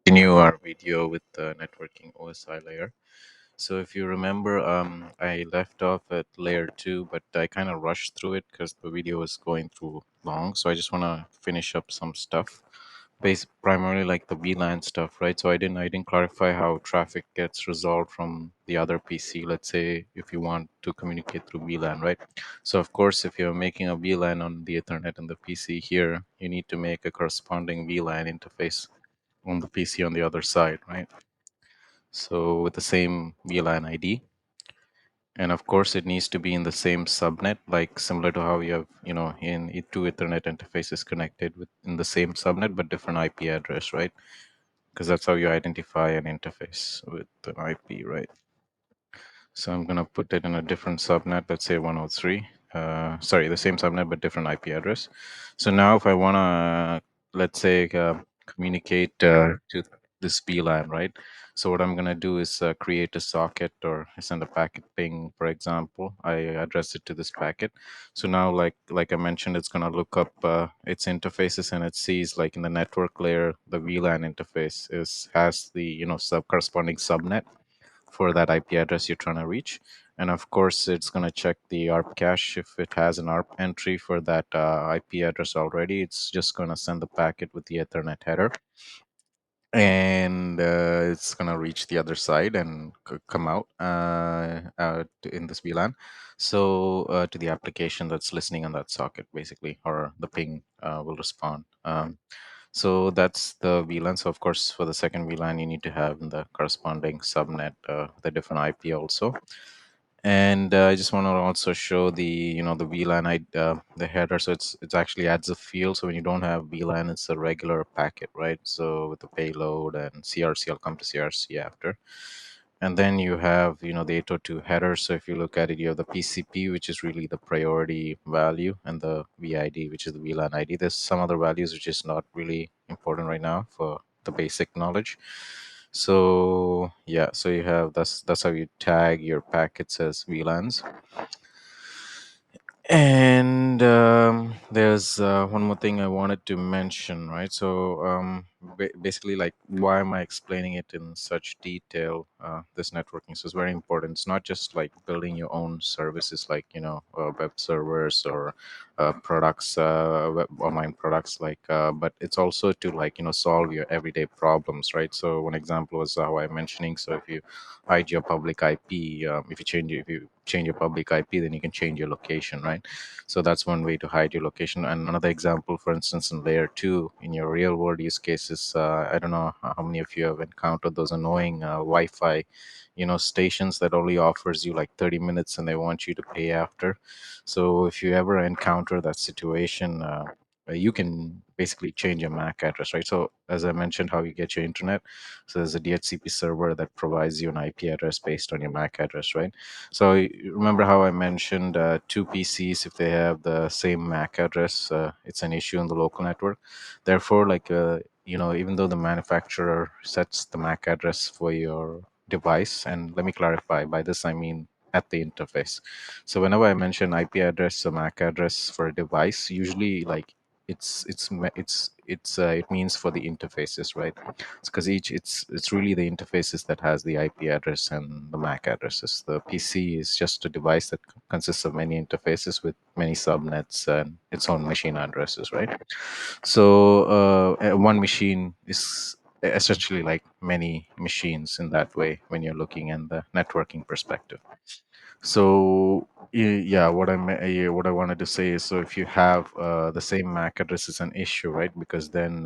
Continue our video with the networking OSI layer. So if you remember, I left off at layer 2, but I kind of rushed through it because the video was going through long. So I just want to finish up some stuff, based primarily like the VLAN stuff, right? So I didn't clarify how traffic gets resolved from the other PC. Let's say if you want to communicate through VLAN, right? So of course, if you're making a VLAN on the Ethernet and the PC here, you need to make a corresponding VLAN interface on the PC on the other side, right? So with the same VLAN ID. And of course, it needs to be in the same subnet, like similar to how you have, in two Ethernet interfaces connected with in the same subnet, but different IP address, right? Because that's how you identify an interface with an IP, right? So I'm going to put it in a different subnet, let's say 103. Sorry, the same subnet, but different IP address. So now if I want to, let's say, communicate to this VLAN, right? So what I'm going to do is create a socket or send a packet ping, for example. I address it to this packet. So now, like I mentioned, it's going to look up its interfaces, and it sees, like, in the network layer, the VLAN interface has the corresponding subnet for that IP address you're trying to reach. And of course, it's going to check the ARP cache. If it has an ARP entry for that IP address already, it's just going to send the packet with the Ethernet header. And it's going to reach the other side and come out in this VLAN. So to the application that's listening on that socket, basically, or the ping will respond. So that's the VLAN. So of course, for the second VLAN, you need to have the corresponding subnet, the different IP also. And I just want to also show the the VLAN the header. So it's actually adds a field. So when you don't have VLAN, it's a regular packet, right? So with the payload and CRC, I'll come to CRC after. And then you have, the 802 header. So if you look at it, you have the PCP, which is really the priority value, and the VID, which is the VLAN ID. There's some other values which is not really important right now for the basic knowledge. So yeah, so you have that's how you tag your packets as VLANs. And there's one more thing I wanted to mention, right? So basically, like, why am I explaining it in such detail? This networking, so it's very important. It's not just like building your own services, like web servers or products, web online products, like, but it's also to, like, solve your everyday problems, right? So one example was how I'm mentioning. So if you hide your public IP, if you change your public IP, then you can change your location, right? So that's one way to hide your location. And another example, for instance, in layer 2, in your real world use cases, I don't know how many of you have encountered those annoying Wi-Fi stations that only offers you like 30 minutes and they want you to pay after. So if you ever encounter that situation, you can basically change your MAC address, right? So as I mentioned, how you get your internet. So there's a DHCP server that provides you an IP address based on your MAC address, right? So you remember how I mentioned two PCs, if they have the same MAC address, it's an issue in the local network. Therefore, like, even though the manufacturer sets the MAC address for your device, and let me clarify, by this I mean at the interface. So whenever I mention IP address or MAC address for a device, usually, like, it means for the interfaces, right? It's because it's really the interfaces that has the IP address and the MAC addresses. The PC is just a device that consists of many interfaces with many subnets and its own machine addresses, right? So one machine is essentially like many machines in that way when you're looking in the networking perspective. So yeah, what I wanted to say is, so if you have the same MAC address is an issue, right? Because then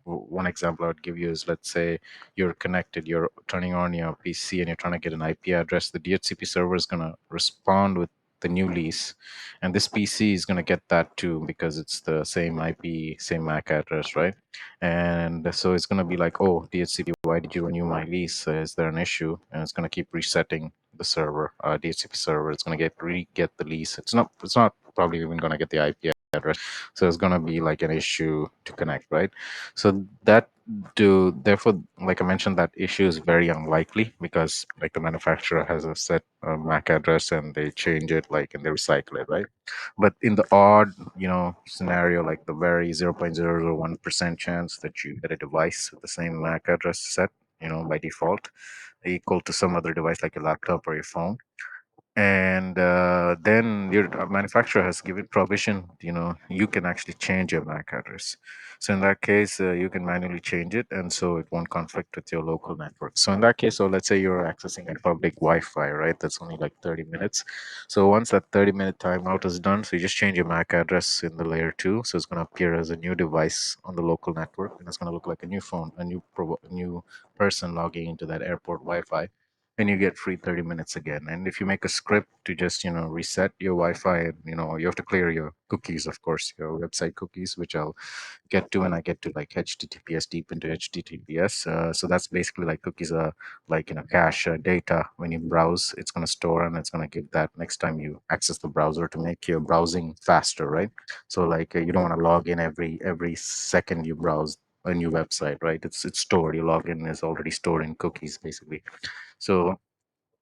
one example I would give you is, let's say you're connected, you're turning on your PC and you're trying to get an IP address. The DHCP server is going to respond with the new lease, and this PC is going to get that too because it's the same IP, same MAC address, right? And so it's going to be like, oh, DHCP, why did you renew my lease? Is there an issue? And it's going to keep resetting the server, DHCP server. It's going to get the lease. It's not probably even going to get the IP address. So it's going to be like an issue to connect, right? So that do therefore, like I mentioned, that issue is very unlikely because like the manufacturer has a set MAC address and they change it like and they recycle it, right? But in the odd, scenario, like the very 0.001% chance that you get a device with the same MAC address set, by default, equal to some other device like a laptop or your phone, and then your manufacturer has given provision, you can actually change your MAC address. So in that case, you can manually change it, and so it won't conflict with your local network. So in that case, so let's say you're accessing a public Wi-Fi, right? That's only like 30 minutes. So once that 30-minute timeout is done, so you just change your MAC address in the layer 2, so it's going to appear as a new device on the local network, and it's going to look like a new phone, a new person logging into that airport Wi-Fi, and you get free 30 minutes again. And if you make a script to just reset your Wi-Fi, and you have to clear your cookies, of course, your website cookies, which I'll get to when I get to like HTTPS, deep into HTTPS. So that's basically like cookies are like cache data. When you browse, it's going to store, and it's going to give that next time you access the browser to make your browsing faster, right? So like you don't want to log in every second you browse a new website, right? It's stored. Your login is already stored in cookies, basically. So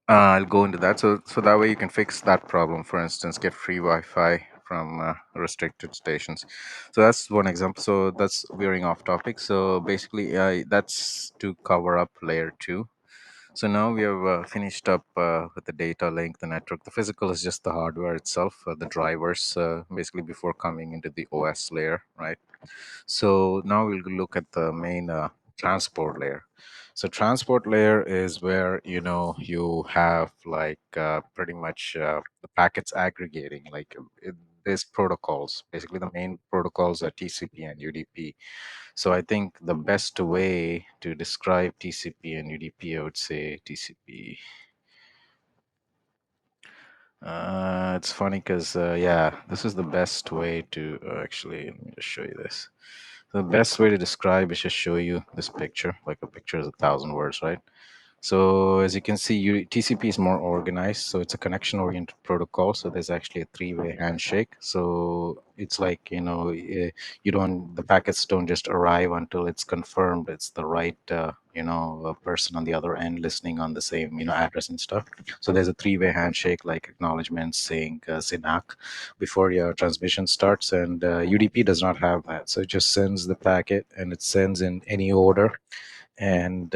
I'll go into that. So that way you can fix that problem. For instance, get free Wi-Fi from restricted stations. So that's one example. So that's veering off topic. So basically, that's to cover up layer 2. So now we have finished up with the data link, the network. The physical is just the hardware itself, the drivers, basically before coming into the OS layer, right? So now we'll look at the main transport layer. So transport layer is where you have like pretty much the packets aggregating. Like there's protocols. Basically, the main protocols are TCP and UDP. So I think the best way to describe TCP and UDP, I would say TCP. It's funny because yeah, this is the best way to actually. Let me just show you this. The best way to describe is just show you this picture. Like a picture is 1,000 words, right? So as you can see, TCP is more organized. So it's a connection-oriented protocol. So there's actually a three-way handshake. So it's like you don't the packets don't just arrive until it's confirmed it's the right person on the other end listening on the same address and stuff. So there's a three-way handshake, like acknowledgement, saying SYNAC before your transmission starts, and UDP does not have that. So it just sends the packet, and it sends in any order, and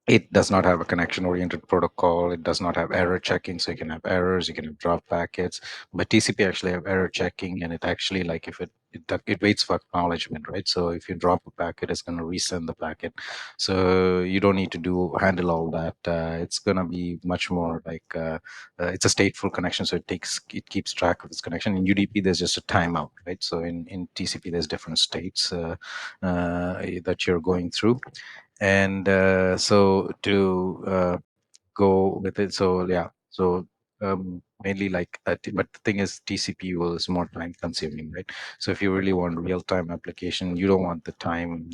it does not have a connection oriented protocol. It does not have error checking, so you can have errors, you can have drop packets. But TCP actually have error checking, and it actually, like, if it waits for acknowledgement, right? So if you drop a packet, it's going to resend the packet. So you don't need to handle all that. It's going to be much more like it's a stateful connection, so it keeps track of its connection. In UDP, there's just a timeout, right? So in TCP, there's different states that you're going through, and so to go with it. So yeah, so mainly like but the thing is, TCP is more time consuming, right? So if you really want real time application, you don't want the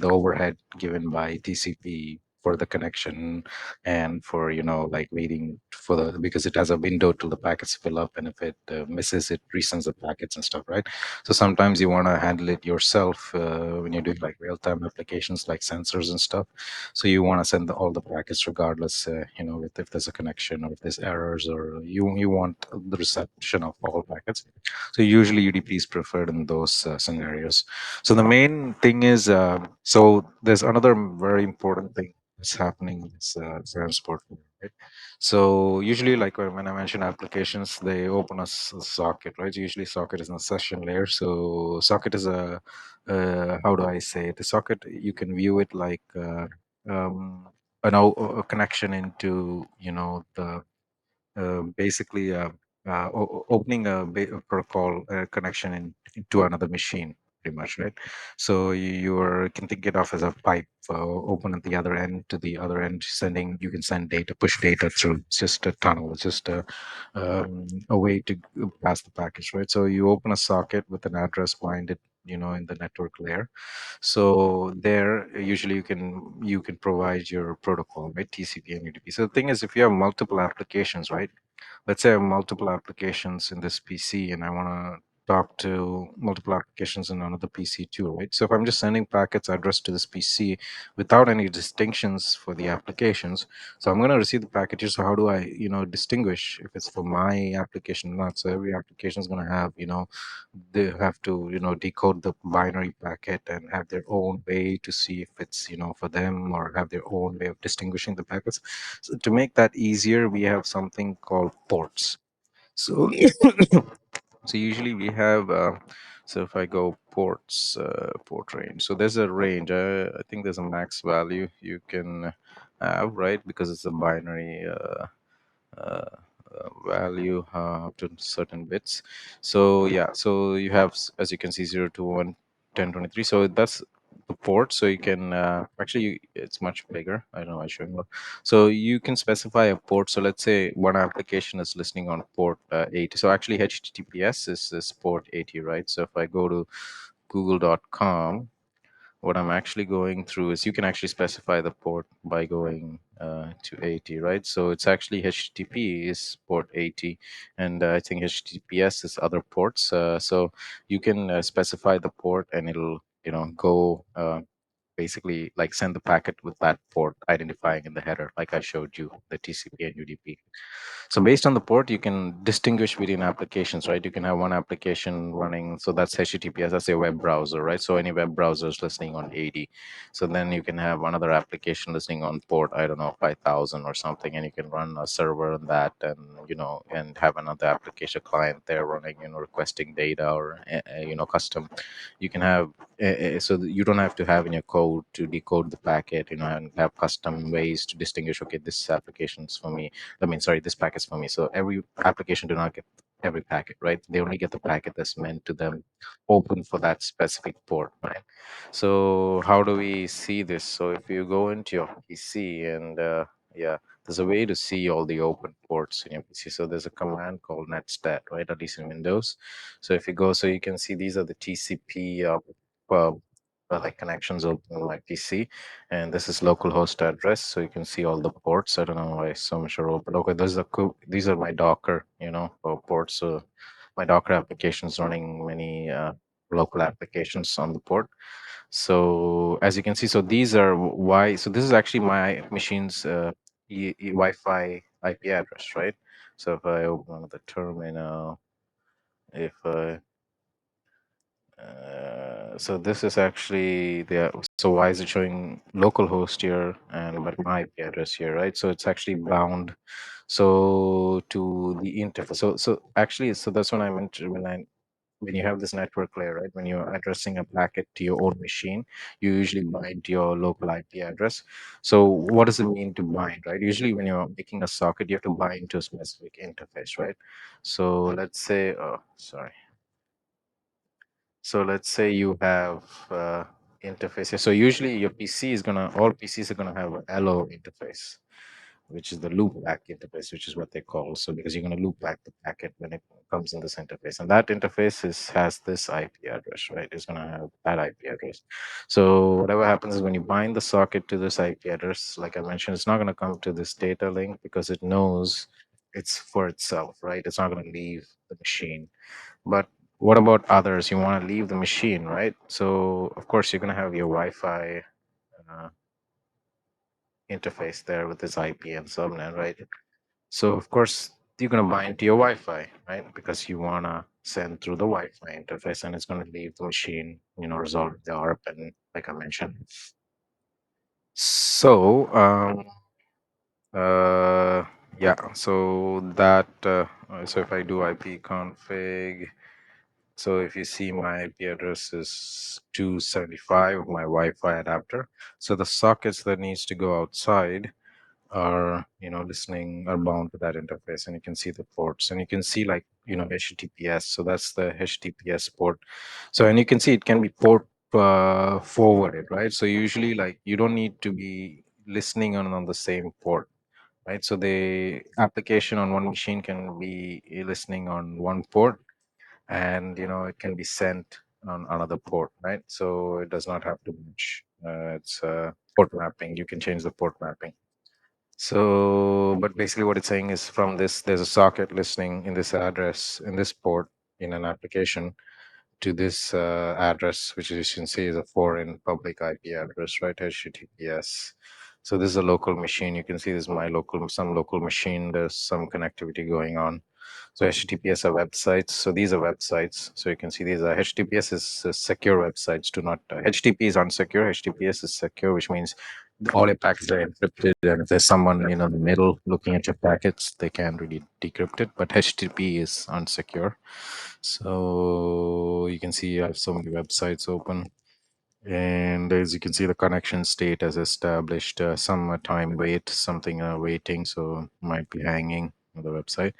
overhead given by TCP for the connection, and for like waiting for the, because it has a window till the packets fill up, and if it misses, it resends the packets and stuff, right? So sometimes you want to handle it yourself when you're doing like real time applications like sensors and stuff. So you want to send all the packets regardless, if there's a connection or if there's errors, or you want the reception of all packets. So usually UDP is preferred in those scenarios. So the main thing is, so there's another very important thing that's happening in this transport, right? So usually, like when I mention applications, they open a socket, right? Usually socket is in a session layer. So socket is how do I say it? The socket, you can view it like um, a connection into the basically opening a protocol connection into another machine, pretty much, right? So you can think it of as a pipe open at the other end to the other end, sending, you can send data, push data through. It's just a tunnel. It's just a way to pass the package, right? So you open a socket with an address binded in the network layer. So there, usually you can provide your protocol, right? TCP and UDP. So the thing is, if you have multiple applications, right? Let's say I have multiple applications in this PC, and I want to talk to multiple applications in another PC too, right? So if I'm just sending packets addressed to this PC without any distinctions for the applications, so I'm going to receive the packages. So how do I, distinguish if it's for my application or not? So every application is going to have, they have to, decode the binary packet and have their own way to see if it's, for them, or have their own way of distinguishing the packets. So to make that easier, we have something called ports. So so usually we have, so if I go ports, port range, so there's a range. I think there's a max value you can have, right? Because it's a binary uh, value up to certain bits. So yeah, so you have, as you can see, 0 to 1, 10, 23. So that's the port. So you can actually, it's much bigger. I don't know, I should know. So you can specify a port. So let's say one application is listening on port 80. So actually HTTPS is port 80, right? So if I go to google.com, what I'm actually going through is, you can actually specify the port by going to 80, right? So it's actually HTTP is port 80, and I think HTTPS is other ports. So you can specify the port, and it'll go basically like send the packet with that port identifying in the header, like I showed you the TCP and UDP. So based on the port, you can distinguish between applications, right? You can have one application running, so that's HTTPS, that's a web browser, right? So any web browser is listening on 80. So then you can have another application listening on port, I don't know, 5000 or something, and you can run a server on that, and and have another application client there running, requesting data, or custom. You can have so that you don't have to have in your code to decode the packet, and have custom ways to distinguish. Okay, this application is for me. I mean, sorry, this packet's for me. So every application do not get every packet, right? They only get the packet that's meant to them, open for that specific port, right? So how do we see this? So if you go into your PC, and yeah, there's a way to see all the open ports in your PC. So there's a command called netstat, right? At least in Windows. So if you go, so you can see these are the TCP uh, like connections open on my PC, and this is localhost address. So you can see all the ports. I don't know why so much are open. Okay, these are my Docker, ports. So my Docker applications running many local applications on the port. So as you can see, so these are why. So this is actually my machine's Wi-Fi IP address, right? So if I open the terminal, if I so this is actually the, so why is it showing localhost here and but my IP address here, right? So it's actually bound so to the interface. So actually, so that's what I meant when you have this network layer, right? When you're addressing a packet to your own machine, you usually bind to your local IP address. So what does it mean to bind, right? Usually when you're making a socket, you have to bind to a specific interface, right? So let's say, oh, sorry. So let's say you have interfaces. So usually your PC is gonna, all PCs are gonna have a LO interface, which is the loop back interface, which is what they call. So because you're gonna loop back the packet when it comes in this interface, and that interface has this IP address, right? It's gonna have that IP address. So whatever happens is when you bind the socket to this IP address, like I mentioned, it's not gonna come to this data link because it knows it's for itself, right? It's not gonna leave the machine. But what about others? You want to leave the machine, right? So of course you're going to have your Wi-Fi uh, interface there with this IP and subnet, right? So of course you're going to bind to your Wi-Fi, right? Because you want to send through the Wi-Fi interface, and it's going to leave the machine, resolve the ARP, and like I mentioned. So uh, yeah, so that so if I do IP config. So if you see, my IP address is 275 of my Wi-Fi adapter. So the sockets that needs to go outside are, listening, are bound to that interface, and you can see the ports, and you can see like, HTTPS. So that's the HTTPS port. So, and you can see it can be port forwarded, right? So usually like you don't need to be listening on the same port, right? So the application on one machine can be listening on one port, and it can be sent on another port, right? So it does not have to match. It's port mapping. You can change the port mapping. So but basically what it's saying is, from this, there's a socket listening in this address, in this port, in an application to this address, which as you can see is a foreign public IP address, right? HTTPS. So this is a local machine. You can see this is my local, some local machine. There's some connectivity going on. So HTTPS are websites. So these are websites. So you can see these are HTTPS is secure websites. Do not HTTP is unsecure. HTTPS is secure, which means all your packets are encrypted. And if there's someone in the middle looking at your packets, they can't really decrypt it. But HTTP is unsecure. So you can see I have so many websites open. And as you can see, the connection state has established some time wait, something waiting, so might be hanging on the website.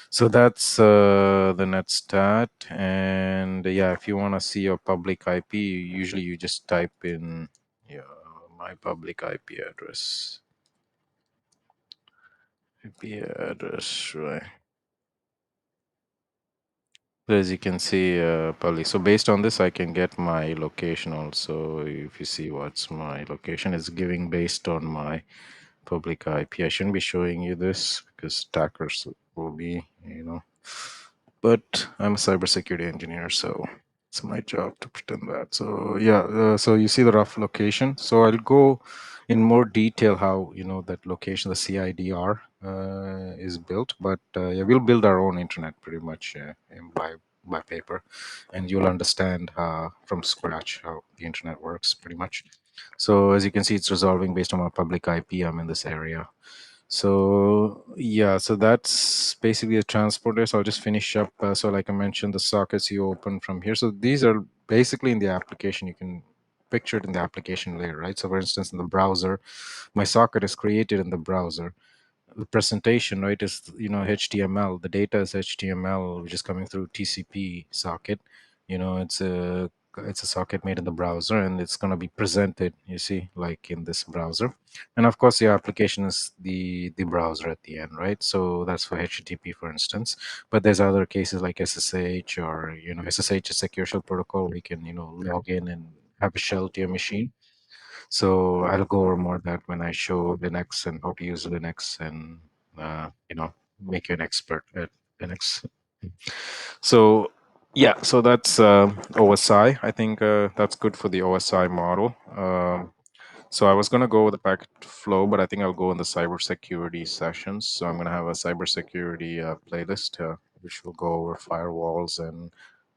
So that's the netstat. And yeah, if you want to see your public IP, usually you just type in yeah, my public IP address. IP address, right? So as you can see, Pali, so based on this, I can get my location also. If you see what's my location, it's giving based on my public IP. I shouldn't be showing you this because attackers will be, but I'm a cybersecurity engineer, so it's my job to pretend that. So yeah, so you see the rough location. So I'll go in more detail how that location, the CIDR, is built. But yeah, we'll build our own internet pretty much by paper, and you'll understand from scratch how the internet works pretty much. So as you can see, it's resolving based on my public IP. I'm in this area. So yeah, so that's basically the transporter. So I'll just finish up. So like I mentioned, the sockets you open from here. So these are basically in the application. You can picture it in the application layer, right? So for instance, in the browser, my socket is created in the browser. The presentation, right, is HTML. The data is HTML, which is coming through TCP socket. It's a socket made in the browser, and it's going to be presented, you see, like in this browser. And of course, your application is the browser at the end, right? So that's for HTTP, for instance. But there's other cases like SSH, or SSH is secure shell protocol. We can log in and have a shell to your machine. So I'll go over more of that when I show Linux and how to use Linux, and make you an expert at Linux. So yeah, so that's OSI. I think that's good for the OSI model. So I was going to go with the packet flow, but I think I'll go in the cybersecurity sessions. So I'm going to have a cybersecurity playlist, which will go over firewalls and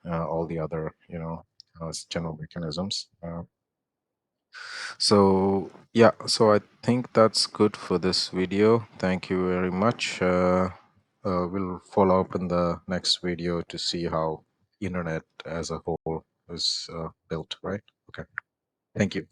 all the other, general mechanisms. So yeah, so I think that's good for this video. Thank you very much. We'll follow up in the next video to see how internet as a whole is built, right? Okay. Thank you.